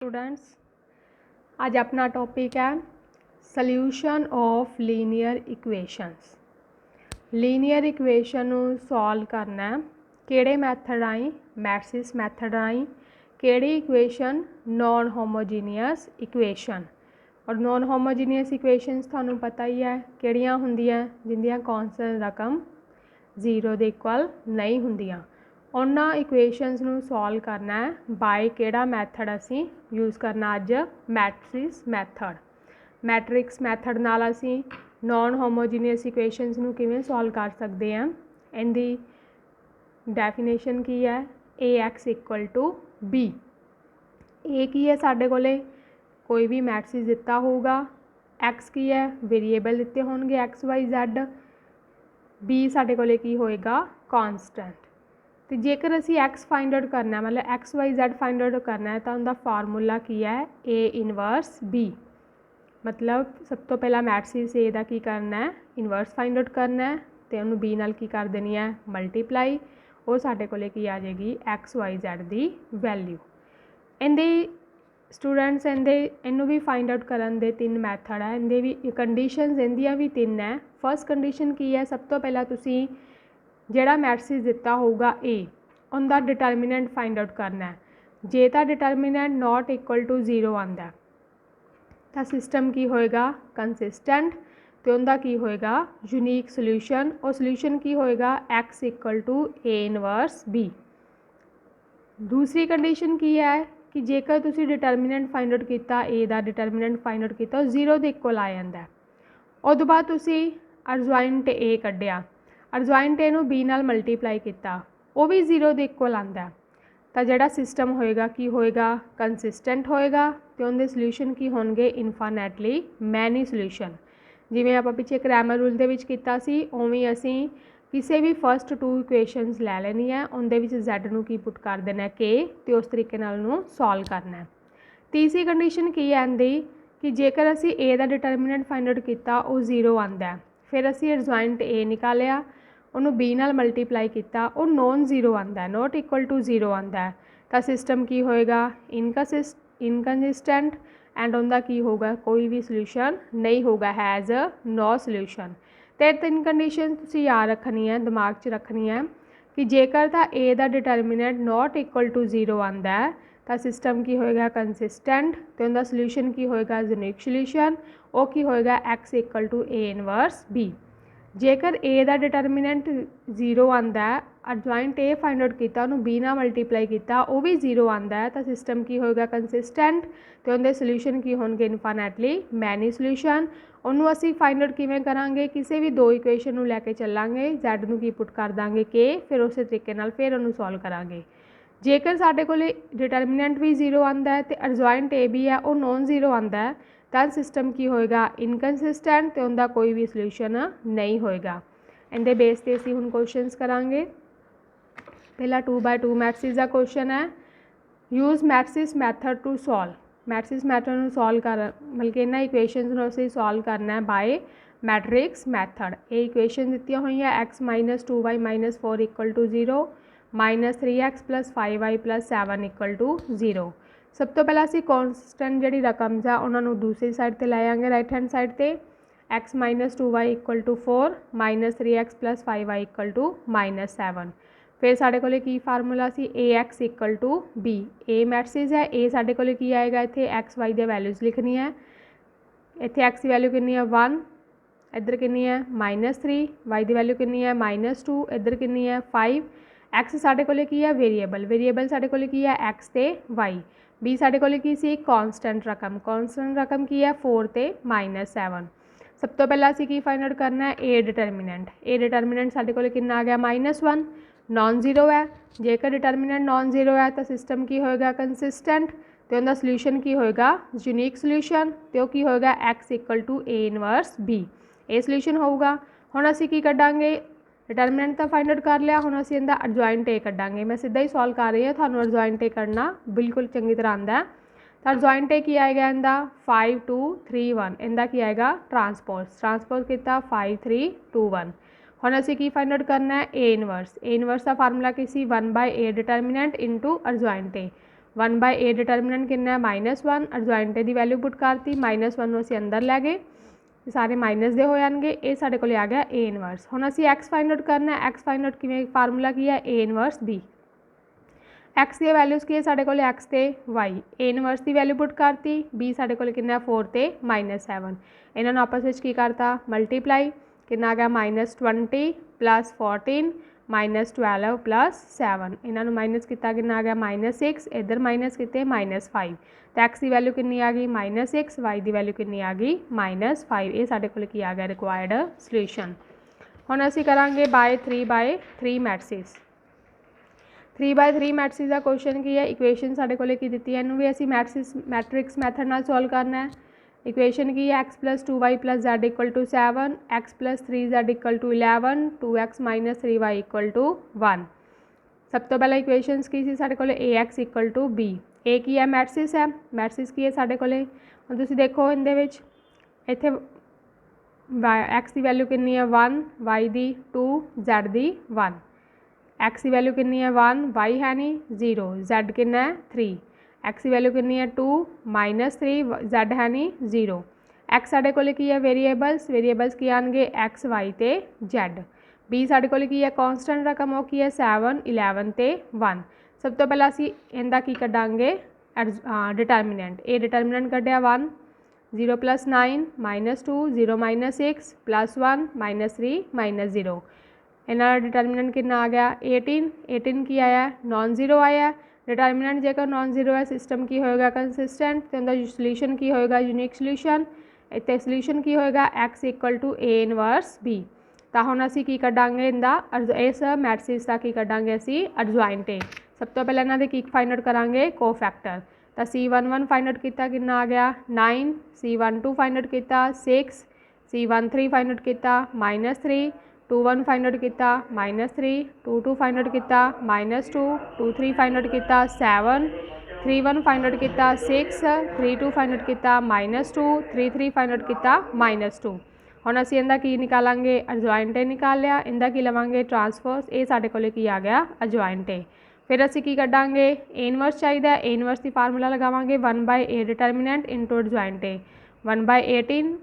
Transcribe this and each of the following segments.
Students, आज अपना topic है solution of linear equations. Linear equation ਨੂੰ सॉल्व करना है ਕਿਹੜੇ मैथड ਰਾਹੀਂ? मैट्रिक्स मैथड ਰਾਹੀਂ। ਕਿਹੜੀ इक्वेशन? Non homogeneous equation. और नॉन होमोजीनियस इक्वेशनस ਤੁਹਾਨੂੰ पता ही है ਕਿਹੜੀਆਂ ਹੁੰਦੀਆਂ ਜਿੰਦੀਆਂ ਕੌਂਸਟੈਂਟ रकम 0 ਦੇ ਇਕੁਅਲ नहीं ਹੁੰਦੀਆਂ। ਉਹਨਾਂ ਇਕੁਏਸ਼ਨਸ ਨੂੰ ਸੋਲਵ ਕਰਨਾ ਹੈ ਬਾਏ ਕਿਹੜਾ ਮੈਥਡ ਅਸੀਂ ਯੂਜ਼ ਕਰਨਾ ਅੱਜ? Matrix method. ਮੈਟ੍ਰਿਕਸ ਮੈਥਡ ਨਾਲ ਅਸੀਂ ਨॉन ਹੋਮੋਜੀਨੀਅਸ ਇਕੁਏਸ਼ਨਸ ਨੂੰ ਕਿਵੇਂ ਸੋਲਵ ਕਰ ਸਕਦੇ ਹਾਂ? ਇਹਦੀ ਡੈਫੀਨੇਸ਼ਨ ਕੀ ਹੈ? AX equal to B। A ਕੀ ਹੈ ਸਾਡੇ ਕੋਲੇ? ਕੋਈ ਵੀ ਮੈਟ੍ਰਿਕਸ ਦਿੱਤਾ ਹੋਊਗਾ। X ਕੀ ਹੈ? ਵੇਰੀਏਬਲ ਦਿੱਤੇ ਹੋਣਗੇ XYZ। B ਸਾਡੇ ਕੋਲੇ ਕੀ ਹੋਏਗਾ? ਕੌਨਸਟੈਂਟ। तो जेकर असी एक्स फाइंड आउट करना मतलब XYZ फाइंड आउट करना है तो उनका फार्मूला की है A इनवर्स B। मतलब सब तो पहला मैट्रिक्स A का की करना है इनवर्स फाइंड आउट करना है तो उन्होंने B नाल की कर देनी है मल्टीप्लाई। वो साढ़े कोले की आ जाएगी XYZ की वैल्यू। इनके स्टूडेंट्स इनू भी फाइंड आउट करन दे 3 मैथड है। इनके भी कंडीशनस इंदियां भी 3 है। फर्स्ट कंडीशन की है? सब तो पहला तुसी ਜਿਹੜਾ ਮੈਟ੍ਰਿਕਸ ਦਿੱਤਾ ਹੋਊਗਾ A ਉਹਦਾ ਡਿਟਰਮੀਨੈਂਟ फाइंड आउट करना है। ਜੇ ਤਾਂ ਡਿਟਰਮੀਨੈਂਟ नॉट इक्वल टू 0 ਆਉਂਦਾ ਤਾਂ सिस्टम की होएगा? कंसिस्टेंट। तो ਉਹਦਾ की होएगा? Unique solution. और सोल्यूशन की होएगा? X equal to A inverse B। दूसरी कंडीशन की है कि जेकर तुसी डिटरमीनैंट फाइंड आउट किया A का डिटरमीनैंट फाइंड आउट किया 0 के इक्वल आ जाता है। उस तो बाद तुसी adjoint A कढ़िया adjoint A B नाल मल्टीप्लाई किया वो भी 0 के इक्वल आता है तो जोड़ा सिस्टम होएगा की होएगा? कंसिस्टेंट होएगा। तो उनके सोल्यूशन की होंगे? Infinitely many solution. जिवें आपां पिछे क्रैमर रूल दे विच कीता सी उवें असीं किसी भी फर्स्ट 2 इक्वेशनस लै लैनी है उनदे विच Z नूं की पुट कर देना है K तो उस तरीके नाल नूं सॉल्व करना है। तीसरी कंडीशन की है इहदी कि जेकर असीं A का डिटरमिनेंट फाइंड आउट किया वो 0 आता है फिर असीं अर्जॉइंट A निकालिया उन्होंने B नाल मल्टीप्लाई किया वो नॉन 0 आता है नॉट इक्वल टू 0 आता है तो सिस्टम की होएगा? इनकंसिस्टेंट। एंड उनका की होगा? कोई भी सोल्यूशन नहीं होगा हैज़ नो सोल्यूशन। तो 3 कंडीशन तुसीं याद रखनी है दिमाग च रखनी है कि जेकर तो A का डिटरमिनेंट नॉट इक्वल टू 0 आता है तो सिस्टम की होएगा? कंसिस्टेंट। तो उनका सोल्यूशन की होएगा? Unique solution. वो की होएगा? X equal to A inverse B। जेकर A का डिटरमिनेंट 0 आता है अर्जॉइंट A फाइंड आउट किया उन्होंने B नाल मल्टीप्लाई किया वो भी 0 आता है तो सिस्टम की होएगा? कंसिस्टेंट। तो उनके सोल्यूशन की होंगे? Infinitely many solution. उन्होंने असी फाइंड आउट किवें करांगे? किसी भी 2 इक्वेशन नूं लैके चलांगे Z नूं की पुट कर दांगे K फिर उस तरीके नाल फिर उन्होंने सॉल्व करांगे। जेकर साडे कोले डिटरमिनेंट भी 0 आता है तो अर्जॉइंट A भी है वो नॉन 0 आता है तो सिस्टम की होएगा? इनकंसिस्टेंट। तो उनका कोई भी सोल्यूशन नहीं होएगा। इनके बेस से असीं हुण क्वेश्चनस करांगे। पहला 2x2 मैट्रिक्स का क्वेश्चन है use matrix method to solve. Matrix method नूं सॉल्व कर मतलब कि इन्हां इक्वेशनस नूं असीं सॉल्व करना है बाय मैट्रिक्स मैथड। ये इक्वेशन दित्तियां होईयां x minus 2y minus 4 equal to 0 minus 3x plus 5y plus 7 equal to 0। सब तो पहला असीं कॉन्सटेंट जिहड़ी रकम्स आ उन्हां नूं दूसरी साइड ते लै आएंगे राइट हैंड साइड ते x minus 2y equal to 4 minus 3x plus 5y equal to minus 7। फिर साढ़े कोले की फार्मूला सी AX equal to B। A matrix है A साढ़े कोले की आएगा इत्थे XY दी वैल्यूज़ लिखनी है। इत्थे X की वैल्यू कितनी है 1 इधर कितनी है -3 Y की वैल्यू कितनी है -2 इधर कितनी है 5। X साढ़े कोले की है वेरीएबल वेरीएबल साढ़े कोले की है X ते Y। B साढ़े कोले की सी कॉन्सटेंट रकम की है 4 ते -7। सब तो पहला असीं की फाइंड आउट करना है A डिटरमिनेंट साढ़े कोले कितना आ गया -1 नॉन 0 है। जेकर डिटरमिनेंट नॉन 0 है तो सिस्टम की होएगा? कंसिस्टेंट। तो उनका सोल्यूशन की होएगा? Unique solution. तो की होएगा? X equal to A inverse B। ये सोल्यूशन होगा। हुण असीं की कड्डांगे? डिटरमिनेंट तो फाइंड आउट कर लिया हुण असीं इहदा अर्जॉइंट A कड्डांगे। मैं सीधा ही सॉल्व कर रही हूँ तुहानूं अर्जॉइंट A कड्ढना बिल्कुल चंगी तरह आंदा है। तो अर्जॉइंट A की आएगा इहदा 5 2 3 1 इहदा की आएगा ट्रांसपोज किया 5 3 2 1। हुण असीं की फाइंड आउट करना है A इनवर्स का फार्मूला की सी 1/A determinant into adjoint A 1 by A determinant कितना है -1, एडजॉइंट ए की वैल्यू पुट करती, -1 ਨੂੰ ਅਸੀਂ अंदर लै गए, सारे माइनस दे हो जाएंगे। ये साढ़े को आ गया ए इनवर्स। हुण असीं एक्स फाइंड आउट करना है। एक्स फाइंड आउट किवें, फार्मूला की है ए इनवर्स बी। एक्स दी वैल्यूज़ की है साढ़े को एक्स ते वाई, ए इनवर्स की वैल्यू पुट करती, बी साढ़े को कितना 4 ते -7, इन्हों आपस में की करता मल्टीप्लाई, कितना आ गया -20 + 14 -12 + 7, इन्हों माइनस किया कितना आ गया -6, इधर माइनस किते -5, तो एक्स की वैल्यू कितनी आ गई -6, वाई की वैल्यू कितनी आ गई -5। ये साढ़े को आ गया रिक्वायर्ड सल्यूशन। हुण असीं करांगे बाय 3/3 मैट्रिक्स। 3/3 मैट्रिक्स का क्वेश्चन की है, इक्वेशन साढ़े को की दी है, इनू भी असीं मैट्रिक्स मैथड नाल सॉल्व करना है। इक्वेशन की है x + 2y + z = 7, x + 3z = 11, 2x - 3y = 1। सब तो पहले इक्वेशनस की सी साढ़े को ax = b। ए की है मैट्रिक्स है, मैट्रिक्स की है साढ़े को। हुण तुसीं देखो इहदे विच इत्थे x की वैल्यू कितनी है 1, y की 2, z की 1। x की वैल्यू कितनी है 1, y है नहीं 0, z कितना है 3, x की वैल्यू कितनी है 2 -3, z है नहीं 0। x साढ़े को की है वेरीएबल्स की आएंगे x y ते z। b साढ़े को की है कॉन्सटेंट रकम, वो की है 7, 11 ते 1। सब तो पहला असीं इहदा की कड्डांगे डिटरमिनेंट। ए डिटरमिनेंट कड्डिया 1, 0 + 9 -2, 0 - 6 +1 -3 -0। इन्हों डिटरमिनेंट कितना आ गया 18 की आया नॉन जीरो आया। डिटरमिनेंट जेकर नॉन जीरो है सिस्टम की होएगा कंसिस्टेंट, तो उनका सोल्यूशन की होएगा यूनिक सोल्यूशन। इतने सोल्यूशन की होएगा x = a इनवर्स b। तो हुण असीं की कड्डांगे इनका इस मैट्रिक्स का की कड्डांगे असीं एडजॉइंट ए। सब तो पहले इन्हां दे की फाइंड आउट करांगे कोफैक्टर। तो C11 फाइंड आउट किया कितना आ गया 9, C12 फाइंड आउट किया 6, C13 फाइंड आउट किया -3, 21 फाइंड आउट किया -3, 22 फाइंड आउट किया -2, 23 फाइंड आउट किया 7, 31 फाइंड आउट किया 6, 32 फाइंड आउट किया -2, 33 फाइंड आउट किया -2। हुण असीं इहदा की निकालांगे एडजॉइंट ए निकाल लिया, इहदा की लवांगे ट्रांसपोज, ये साढ़े कोले की आ गया एडजॉइंट ए। फिर असीं की कड्डांगे ए इनवर्स चाहिए, ए इनवर्स की फार्मूला लगावांगे 1 by A determinant into adjoint A. 1 by 18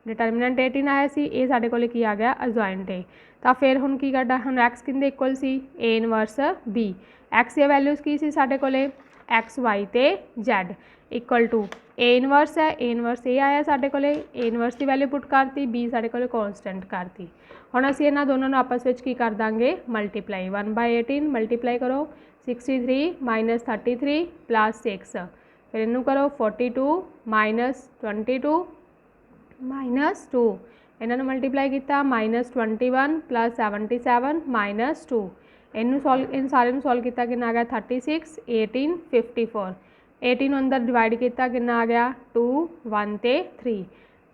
determinant 18 आया सी, ये साढ़े कोले की आ गया एडजॉइंट ए। तो फिर हुण की कड्डा हुण एक्स किंदे इक्वल सी ए इनवर्स बी। एक्स की वैल्यूज़ की सी साढ़े कोले एक्स वाई ते Z equal to A inverse है, ए इनवर्स ए आया साढ़े कोले, ए इनवर्स की वैल्यू पुट करती, बी साढ़े कोले कॉन्सटेंट करती। हुण असीं इन्हां दोनों नूं आपस विच की कर दांगे मल्टीप्लाई। 1 बाय 18 मल्टीप्लाई करो 63 - 33 + 6, फिर इनू करो 42 - 22 -2, इन्होंने मल्टीप्लाई किया -21 + 77 -2, इनू सॉल्व इन सारे सॉल्व किया कि आ गया 36, 18, 54। 18 अंदर डिवाइड किया कि आ गया 2, 1 ते 3।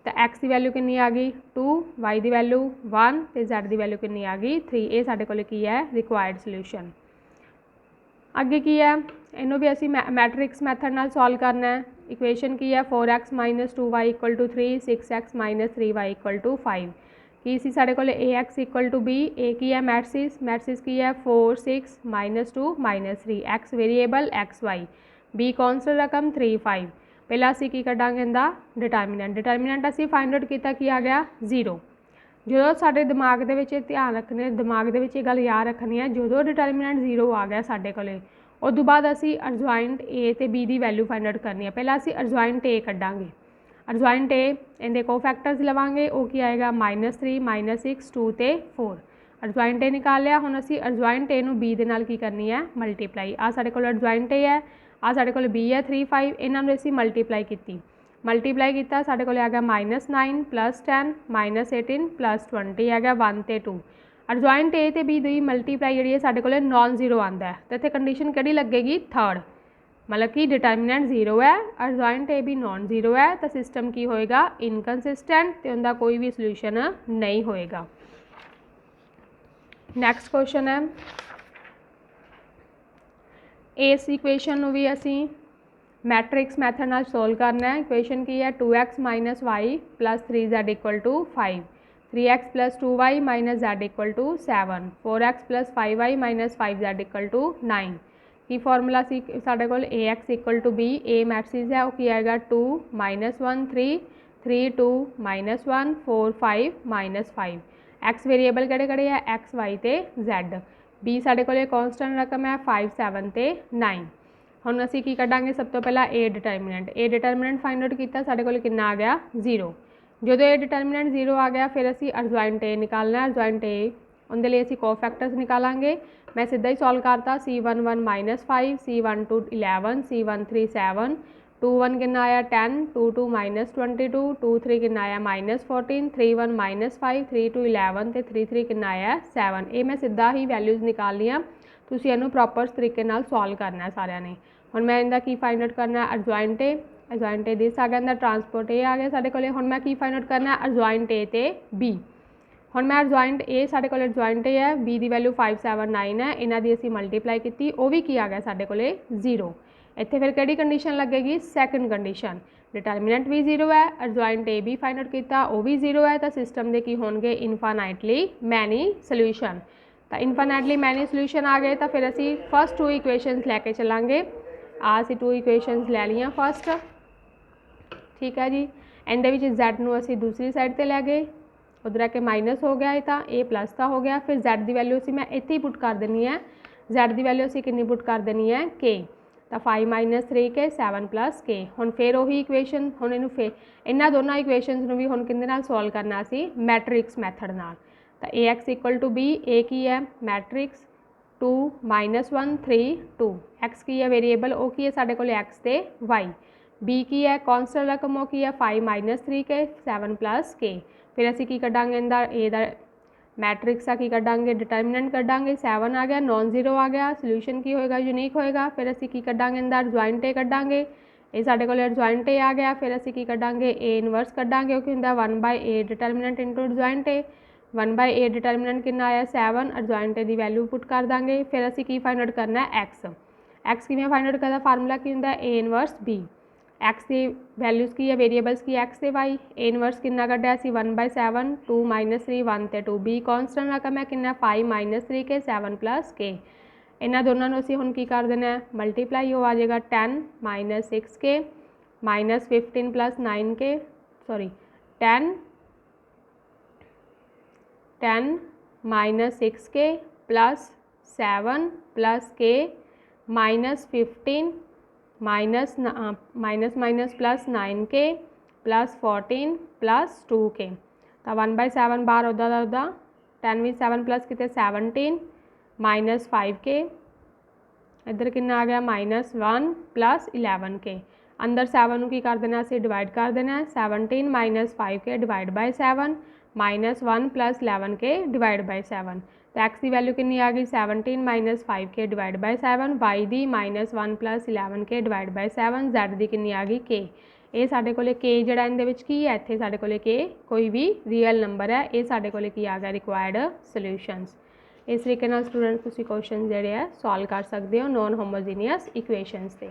तो एक्स की वैल्यू कितनी आ गई 2, वाई की वैल्यू 1 तो जैड की वैल्यू कितनी आ गई 3। ये साढ़े को की है रिक्वायर्ड सल्यूशन। अगे की है इनू भी असी मैट्रिक्स मैथड नाल सॉल्व करना है। इक्वेशन की है 4x - 2y = 3, 6x - 3y = 5। की सी साढ़े को ax = b। ए की है मैट्रिक्स की है 4, 6 - 2 - 3, x variable x y, b constant रकम 3, 5। पहला असी की कड्डांगे इनका डिटरमिनेंट असी फाइंड आउट किया कि आ गया 0। जो साढ़े दिमाग के विच ध्यान रखने, दिमाग के विच ये गल याद रखनी है, जो डिटरमिनेंट 0 आ गया साढ़े को उस तो बाद असी एडजॉइंट ए तो बी की वैल्यू फाइंड आउट करनी है। पहला असी एडजॉइंट ए कड्डांगे। एडजॉइंट ए इनके कोफैक्टर्स लवांगे, वो की आएगा -3, -6, 2 ते 4। एडजॉइंट ए निकाल लिया। हुण असी एडजॉइंट ए नूं बी दे नाल की करनी है मल्टीप्लाई। आ साढ़े को एडजॉइंट ए है, आ साढ़े को बी है 3, 5, इन्हां नूं असी मल्टीप्लाई किया साढ़े को आ गया -9 + 10 -18 + 20 आ गया 1 ते 2। एडजॉइंट ए तो बी की मल्टीप्लाई जी साढ़े को नॉन जीरो आता है, तो इतने कंडीशन कि लगेगी 3rd, मतलब कि डिटरमिनेंट 0 है, एडजॉइंट ए भी नॉन जीरो है, तो सिस्टम की होएगा इनकनसिस्टेंट, तो उनका कोई भी सोल्यूशन नहीं होएगा। नैक्सट क्वेश्चन है इस इक्वेशन भी असी मैट्रिक्स मैथड नाल सोल्व करना है। इक्वेशन की है 2x - y + 3z = 5, 3x + 2y - z = 7, 4x + 5y - 5z = 9। की फॉर्मूला सी साडे कोल AX equal to B, A matrix है वो की आएगा 2 -1 3 3 2 -1 4 5 -5। X वेरीएबल किहड़े किहड़े है X Y ते Z। B साडे कोल कॉन्सटेंट रकम है 5 7 ते 9। हुण असीं की कढांगे सब तो पहला A डिटरमिनेंट फाइंड आउट किया साडे कोल कितना आ गया 0। जो A डिटरमिनेंट 0 आ गया फिर असीं अर्जॉइंट A निकालना। अर्जॉइंट A उनके लिए असीं कोफैक्टर्स निकालांगे। मैं सीधा ही सॉल्व करता C11 -5 C12 11 C13 7 21 कितना आया 10 22 -22 23 कितना आया -14 31 -5 32 11 तो 33 कितना आया 7। ये मैं सीधा ही वैल्यूज़ निकालनियाँ तुसीं इहनूं प्रॉपर तरीके नाल सॉल्व करना है सारिਆਂ ने। हुण मैं इहदा की फाइंड आउट करना है अर्जॉइंट ए दिस आ गया इहदा ट्रांसपोर्ट ए आ गया साडे कोले। हुण मैं की फाइंड आउट करना है अर्जॉइंट ए ते बी। हुण मैं अर्जॉइंट ए साडे कोले अर्जॉइंट ए है बी की वैल्यू 5 7 9 है इन्हां दी असीं मल्टीप्लाई की वो भी की आ गया साडे कोले 0। इत्थे फिर किहड़ी कंडीशन लगेगी सैकेंड कंडीशन डिटरमिनेंट भी 0 है अर्जॉइंट ए भी फाइंड आउट किया वो भी 0 है तो सिस्टम के की होणगे इनफाइनाइटली मैनी सोल्यूशन। तो इनफाइनाइटली मैनी सोल्यूशन आ गए तो फिर असीं फस्ट 2 इक्वेशनस लैके चलांगे। असीं 2 इक्वेशनस लै लियां फस्ट ठीक है जी। इहदे विच Z नूं असीं दूसरी साइड ते लै गए उधर आके माइनस हो गया तो A प्लस का हो गया। फिर Z की वैल्यू असीं मैं इत्थे ही पुट कर देनी है। Z की वैल्यू असीं कितनी पुट कर देनी है K तो 5 -3 के 7 + K। हुण फिर वही इक्वेशन हुण इहनूं फिर इन्हां दोनों इक्वेशनस नूं भी हुण किहदे नाल सॉल्व करना असीं मैट्रिक्स मैथड नाल। तो AX equal to B A की है मैट्रिक्स 2 -1 3 2 X की है वेरीएबल वो की है साडे कोल X ते Y। B की है कॉन्स्टेंट रकम वो की है 5 -3 के 7 + K। फिर असीं की कढांगे इहदा ए दा मैट्रिक्स आ की कढांगे डिटरमिनेंट कढांगे 7 आ गया नॉन जीरो आ गया सोल्यूशन की होएगा यूनीक होएगा। फिर असीं की कढांगे इहदा अर्जॉइंट ए कढांगे ये साडे कोल अर्जॉइंट ए आ गया। फिर असीं की कढांगे ए इनवर्स कढांगे वो की हुंदा 1/A डिटरमिनेंट इंटू अर्जॉइंट ए 1/A डिटरमिनेंट कितना आया 7 अर्जॉइंट ए की वैल्यू पुट कर देंगे। फिर असीं की फाइंड आउट करना है एक्स किवें फाइंड आउट करदा फार्मूला की हुंदा ए इनवर्स बी। एक्स की वैल्यूज़ की है वेरीएबल्स की एक्स ते वाई। ए इनवर्स कितना कढ़िया 1/7 2 -3 1 ते 2 बी कॉन्स्टेंट रकम है कितना 5 -3 के 7 + K। इन्हां दोनों असीं हुण की कर देना है मल्टीप्लाई वो आ जाएगा 10 -6 के -15 + 9 के सॉरी 10 -6 के +7 + K -15 माइनस प्लस 9 के +14 + 2 के। तो 1/7 बार उदा 10 भी 7 प्लस कितने 17 -5 के इधर कितना आ गया -1 + 11 के। अंदर 7 की कर देना असीं डिवाइड कर देना है 17 -5 के डिवाइड बाय 7 -1 + 11 के डिवाइड बाय 7। तो एक्स की वैल्यू कितनी आ गई 17 -5 के डिवाइड बाय 7 वाई दी -1 + 11 के डिवाइड बाय 7 Z दी कितनी आ गई K। ये साडे कोले K जिहड़ा इहदे विच की है इत्थे साडे कोले K कोई भी रियल नंबर है ये साडे कोले की आ गया रिक्वायर्ड सोल्यूशनस। इस तरीके नाल स्टूडेंट्स तुसीं क्वेश्चन जिहड़े है सॉल्व कर सकते हो नॉन होमोजीनियस इक्वेशनस ते।